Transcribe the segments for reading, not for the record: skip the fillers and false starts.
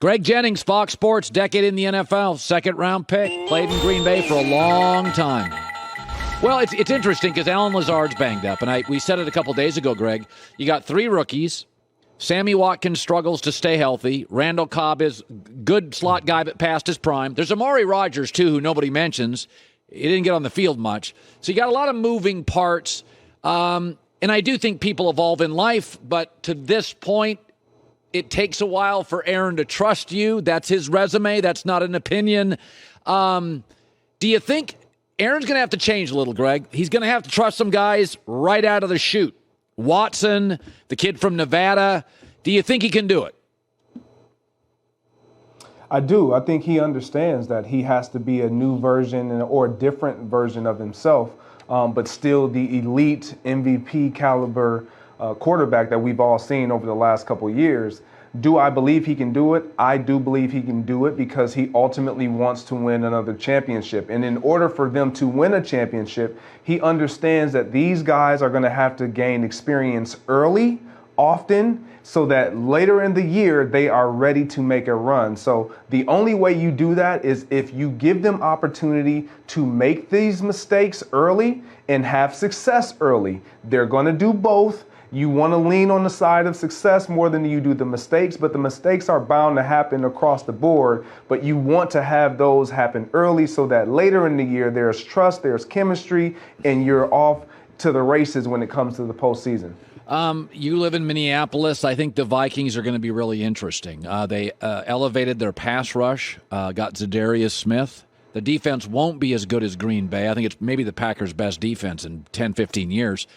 Greg Jennings, Fox Sports, decade in the NFL, second-round pick, played in Green Bay for a long time. Well, it's interesting because Allen Lazard's banged up, and we said it a couple days ago, Greg. You got 3 rookies. Sammy Watkins struggles to stay healthy. Randall Cobb is good slot guy but past his prime. There's Amari Rodgers, too, who nobody mentions. He didn't get on the field much. So you got a lot of moving parts. And I do think people evolve in life, but to this point, it takes a while for Aaron to trust you. That's his resume. That's not an opinion. Do you think Aaron's going to have to change a little, Greg? He's going to have to trust some guys right out of the chute. Watson, the kid from Nevada. Do you think he can do it? I do. I think he understands that he has to be a new version or a different version of himself, but still the elite MVP caliber quarterback that we've all seen over the last couple of years. Do I believe he can do it? I do believe he can do it because he ultimately wants to win another championship. And in order for them to win a championship, he understands that these guys are going to have to gain experience early, often, so that later in the year they are ready to make a run. So the only way you do that is if you give them opportunity to make these mistakes early and have success early. They're going to do both. You want to lean on the side of success more than you do the mistakes, but the mistakes are bound to happen across the board. But you want to have those happen early so that later in the year there's trust, there's chemistry, and you're off to the races when it comes to the postseason. You live in Minneapolis. I think the Vikings are going to be really interesting. They elevated their pass rush, got Zadarius Smith. The defense won't be as good as Green Bay. I think it's maybe the Packers' best defense in 10, 15 years.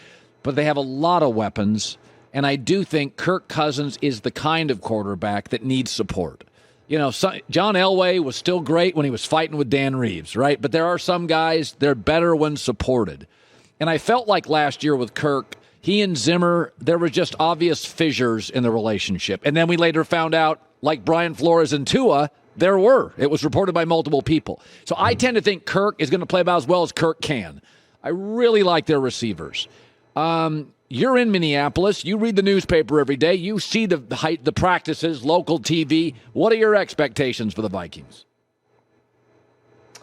But they have a lot of weapons, and I do think Kirk Cousins is the kind of quarterback that needs support. You know, John Elway was still great when he was fighting with Dan Reeves, right? But there are some guys, they're better when supported. And I felt like last year with Kirk, he and Zimmer, there were just obvious fissures in the relationship. And then we later found out, like Brian Flores and Tua, there were. It was reported by multiple people. So I tend to think Kirk is going to play about as well as Kirk can. I really like their receivers. You're in Minneapolis. You read the newspaper every day. You see the practices, local TV. What are your expectations for the Vikings?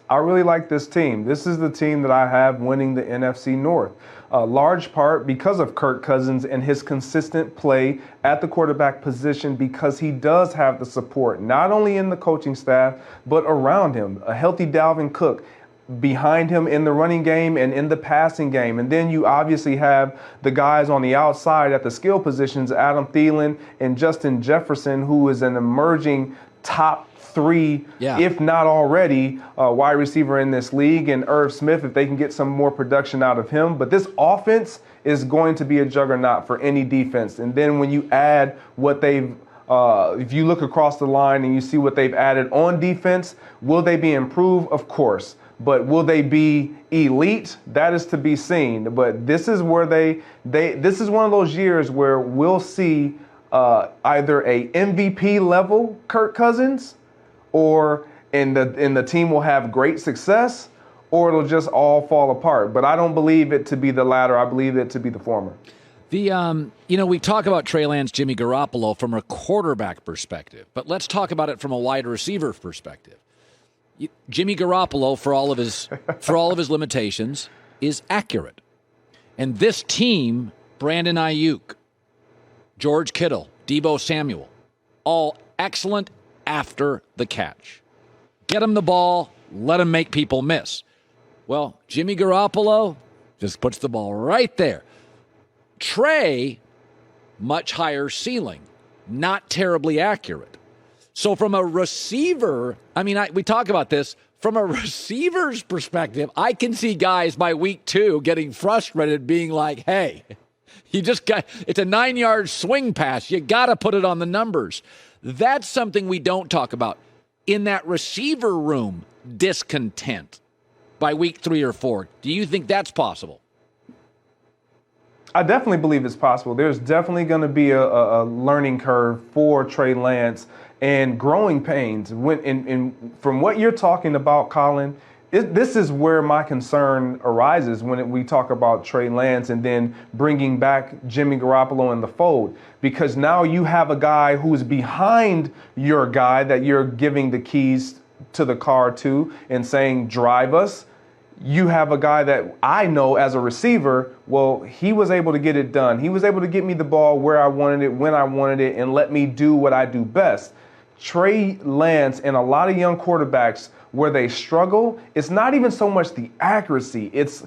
I really like this team. This is the team that I have winning the NFC North. Large part because of Kirk Cousins and his consistent play at the quarterback position, because he does have the support, not only in the coaching staff, but around him. A healthy Dalvin Cook behind him in the running game and in the passing game. And then you obviously have the guys on the outside at the skill positions, Adam Thielen and Justin Jefferson, who is an emerging top 3, if not already, wide receiver in this league, and Irv Smith, if they can get some more production out of him. But this offense is going to be a juggernaut for any defense. And then when you add what they've if you look across the line and you see what they've added on defense, will they be improved? Of course. But will they be elite? That is to be seen. But this is where this is one of those years where we'll see either a MVP level Kirk Cousins, or and the team will have great success, or it'll just all fall apart. But I don't believe it to be the latter. I believe it to be the former. We talk about Trey Lance, Jimmy Garoppolo from a quarterback perspective, but let's talk about it from a wide receiver perspective. Jimmy Garoppolo, for all of his limitations, is accurate. And this team, Brandon Ayuk, George Kittle, Deebo Samuel, all excellent after the catch. Get him the ball, let him make people miss. Well, Jimmy Garoppolo just puts the ball right there. Trey, much higher ceiling, not terribly accurate. So from a receiver, we talk about this. From a receiver's perspective, I can see guys by week 2 getting frustrated, being like, hey, it's a 9-yard swing pass. You got to put it on the numbers. That's something we don't talk about. In that receiver room, discontent by week 3 or 4. Do you think that's possible? I definitely believe it's possible. There's definitely going to be a learning curve for Trey Lance and growing pains. From what you're talking about, Colin, this is where my concern arises when we talk about Trey Lance and then bringing back Jimmy Garoppolo in the fold, because now you have a guy who's behind your guy that you're giving the keys to the car to and saying, drive us. You have a guy that I know as a receiver, well, he was able to get it done. He was able to get me the ball where I wanted it, when I wanted it, and let me do what I do best. Trey Lance and a lot of young quarterbacks, where they struggle, it's not even so much the accuracy, it's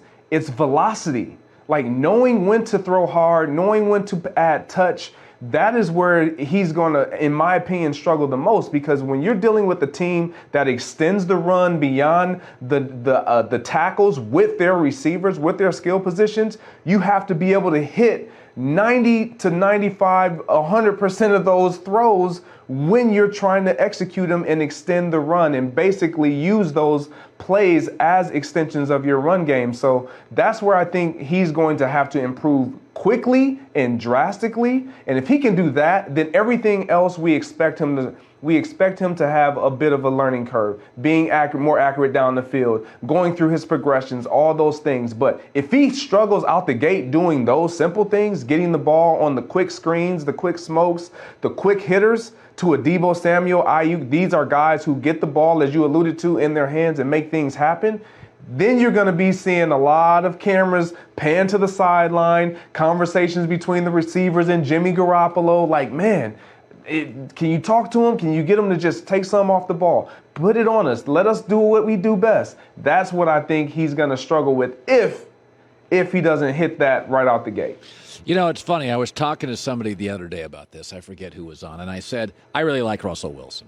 velocity. Like knowing when to throw hard, knowing when to add touch. That is where he's going to, in my opinion, struggle the most, because when you're dealing with a team that extends the run beyond the tackles with their receivers, with their skill positions, you have to be able to hit 90 to 95, 100% of those throws when you're trying to execute them and extend the run and basically use those plays as extensions of your run game. So that's where I think he's going to have to improve quickly and drastically. And if he can do that, then everything else we expect him to have a bit of a learning curve, being more accurate down the field, going through his progressions, all those things. But if he struggles out the gate doing those simple things, getting the ball on the quick screens, the quick smokes, the quick hitters, to a Deebo Samuel, Ayuk, these are guys who get the ball, as you alluded to, in their hands and make things happen, then you're going to be seeing a lot of cameras pan to the sideline, conversations between the receivers and Jimmy Garoppolo. Like, man, can you talk to him? Can you get him to just take some off the ball? Put it on us. Let us do what we do best. That's what I think he's going to struggle with if he doesn't hit that right out the gate. You know, it's funny. I was talking to somebody the other day about this. I forget who was on. And I said, I really like Russell Wilson.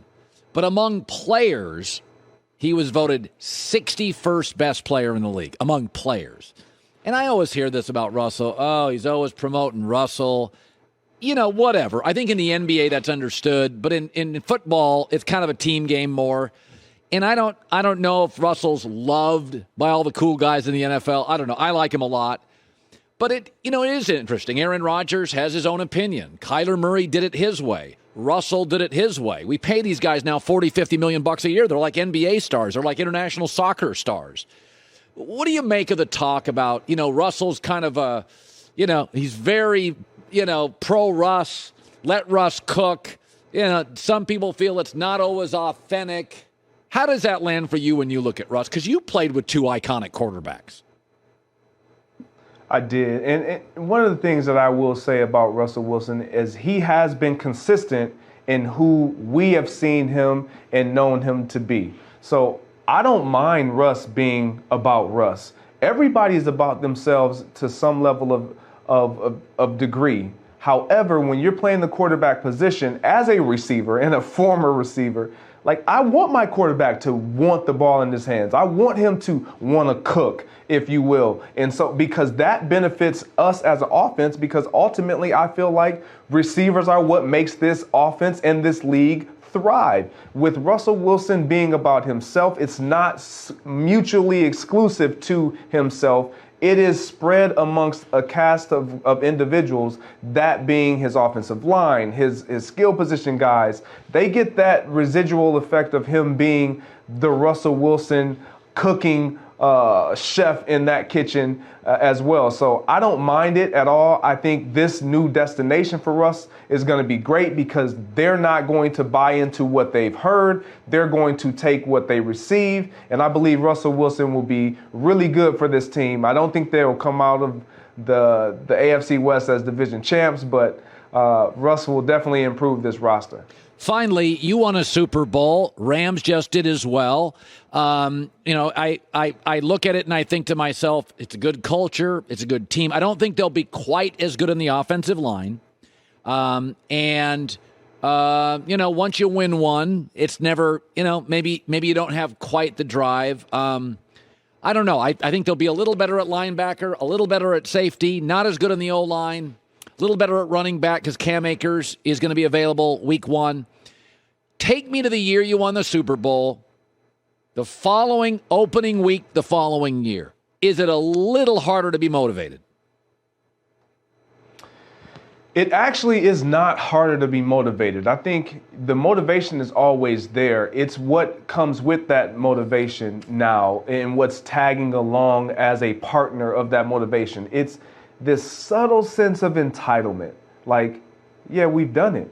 But among players, he was voted 61st best player in the league, among players. And I always hear this about Russell. Oh, he's always promoting Russell. You know, whatever. I think in the NBA that's understood. But in football, it's kind of a team game more. And I don't know if Russell's loved by all the cool guys in the NFL. I don't know. I like him a lot. But it is interesting. Aaron Rodgers has his own opinion. Kyler Murray did it his way. Russell did it his way. We pay these guys now $40-50 million a year. They're like NBA stars. They're like international soccer stars. What do you make of the talk about, Russell's kind of he's very, pro-Russ, let Russ cook. Some people feel it's not always authentic. How does that land for you when you look at Russ? Because you played with two iconic quarterbacks. I did. And one of the things that I will say about Russell Wilson is he has been consistent in who we have seen him and known him to be. So I don't mind Russ being about Russ. Everybody's about themselves to some level of degree. However, when you're playing the quarterback position as a receiver and a former receiver, like, I want my quarterback to want the ball in his hands. I want him to want to cook, if you will. And so, because that benefits us as an offense, because ultimately I feel like receivers are what makes this offense and this league thrive. With Russell Wilson being about himself, it's not mutually exclusive to himself. It is spread amongst a cast of individuals, that being his offensive line, his skill position guys. They get that residual effect of him being the Russell Wilson cooking chef in that kitchen as well. So I don't mind it at all. I think this new destination for Russ is going to be great because they're not going to buy into what they've heard. They're going to take what they receive. And I believe Russell Wilson will be really good for this team. I don't think they'll come out of the AFC West as division champs, but Russ will definitely improve this roster. Finally, you won a Super Bowl. Rams just did as well. I look at it and I think to myself, it's a good culture. It's a good team. I don't think they'll be quite as good in the offensive line. Once you win one, it's never, maybe you don't have quite the drive. I don't know. I think they'll be a little better at linebacker, a little better at safety, not as good in the O-line. A little better at running back because Cam Akers is going to be available week 1. Take me to the year you won the Super Bowl, the following opening week, the following year. Is it a little harder to be motivated? It actually is not harder to be motivated. I think the motivation is always there. It's what comes with that motivation now and what's tagging along as a partner of that motivation. It's this subtle sense of entitlement. Like, yeah, we've done it.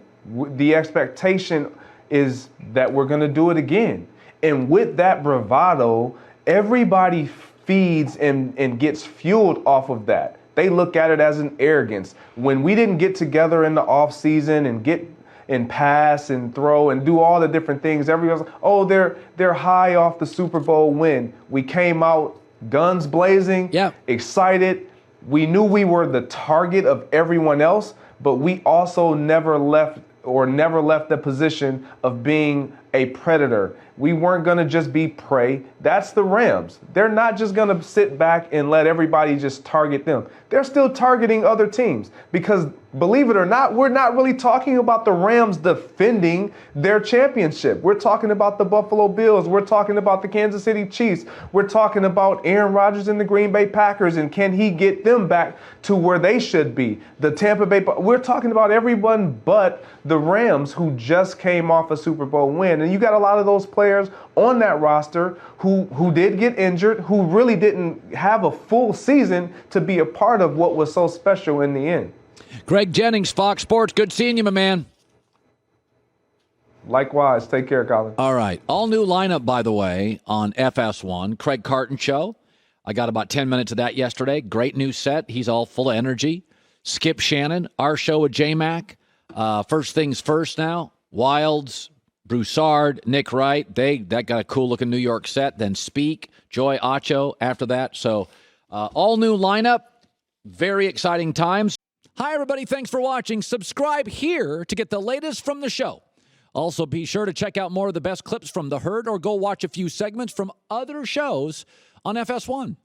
The expectation is that we're going to do it again. And with that bravado, everybody feeds and gets fueled off of that. They look at it as an arrogance. When we didn't get together in the offseason and get and pass and throw and do all the different things, everyone's like, oh, they're high off the Super Bowl win. We came out guns blazing, excited. We knew we were the target of everyone else, but we also never left the position of being a predator. We weren't going to just be prey. That's the Rams. They're not just going to sit back and let everybody just target them. They're still targeting other teams because, believe it or not, we're not really talking about the Rams defending their championship. We're talking about the Buffalo Bills. We're talking about the Kansas City Chiefs. We're talking about Aaron Rodgers and the Green Bay Packers, and can he get them back to where they should be? The Tampa Bay. We're talking about everyone but the Rams, who just came off a Super Bowl win. And you got a lot of those players on that roster who did get injured, who really didn't have a full season to be a part of what was so special in the end. Greg Jennings, Fox Sports. Good seeing you, my man. Likewise. Take care, Colin. All right. All new lineup, by the way, on FS1. Craig Carton Show. I got about 10 minutes of that yesterday. Great new set. He's all full of energy. Skip Shannon, our show with J-Mac. First things first now. Wilds, Broussard, Nick Wright. That got a cool-looking New York set. Then Speak, Joy Acho after that. So all new lineup. Very exciting times. Hi, everybody. Thanks for watching. Subscribe here to get the latest from the show. Also, be sure to check out more of the best clips from The Herd or go watch a few segments from other shows on FS1.